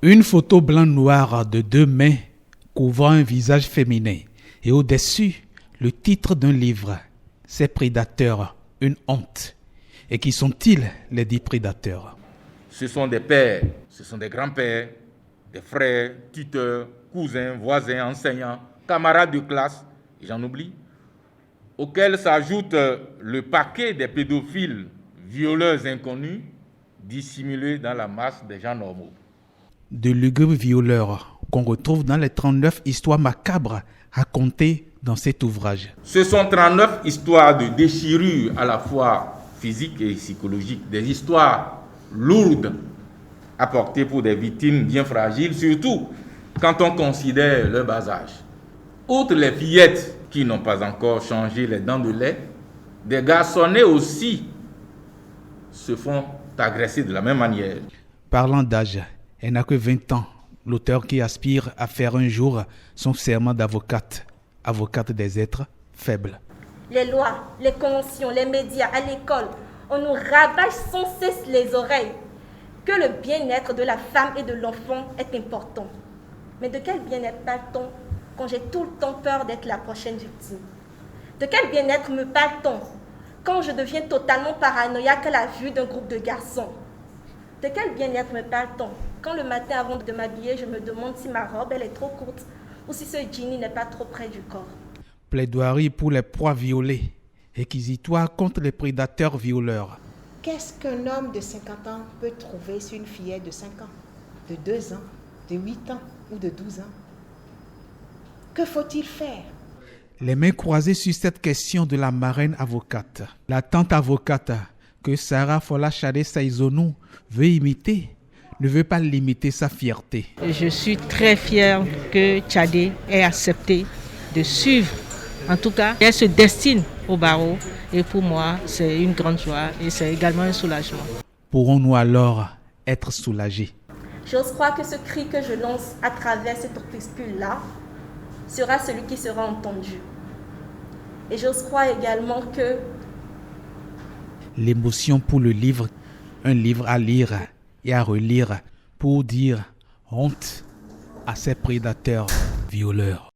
Une photo blanc-noir de 2 mains couvrant un visage féminin et au-dessus, le titre d'un livre. Ces prédateurs, une honte. Et qui sont-ils, les dits prédateurs? Ce sont des pères, ce sont des grands-pères, des frères, tuteurs, cousins, voisins, enseignants, camarades de classe, et j'en oublie, auxquels s'ajoute le paquet des pédophiles, violeurs inconnus, dissimulés dans la masse des gens normaux. De lugubres violeurs qu'on retrouve dans les 39 histoires macabres racontées dans cet ouvrage. Ce sont 39 histoires de déchirure à la fois physique et psychologique, des histoires lourdes apportées pour des victimes bien fragiles, surtout quand on considère leur bas âge. Outre les fillettes qui n'ont pas encore changé les dents de lait, des garçonnets aussi se font agresser de la même manière. Parlant d'âge, elle n'a que 20 ans, l'auteur qui aspire à faire un jour son serment d'avocate, avocate des êtres faibles. Les lois, les conventions, les médias, à l'école, on nous ravage sans cesse les oreilles. Que le bien-être de la femme et de l'enfant est important. Mais de quel bien-être parle-t-on quand j'ai tout le temps peur d'être la prochaine victime? De quel bien-être me parle-t-on quand je deviens totalement paranoïaque à la vue d'un groupe de garçons? De quel bien-être me parle-t-on quand le matin avant de m'habiller, je me demande si ma robe elle est trop courte ou si ce jean n'est pas trop près du corps? Plaidoirie pour les proies violées, réquisitoire contre les prédateurs violeurs. Qu'est-ce qu'un homme de 50 ans peut trouver sur une fillette de 5 ans, de 2 ans, de 8 ans ou de 12 ans? Que faut-il faire? Les mains croisées sur cette question de la marraine avocate. La tante avocate que Sarah Folashade Saizonou veut imiter ne veut pas limiter sa fierté. Je suis très fière que Tchadé ait accepté de suivre. En tout cas, elle se destine au barreau et pour moi, c'est une grande joie et c'est également un soulagement. Pourrons-nous alors être soulagés? J'ose croire que ce cri que je lance à travers cet opuscule-là sera celui qui sera entendu. Et j'ose croire également que l'émotion pour le livre, un livre à lire et à relire pour dire honte à ces prédateurs violeurs.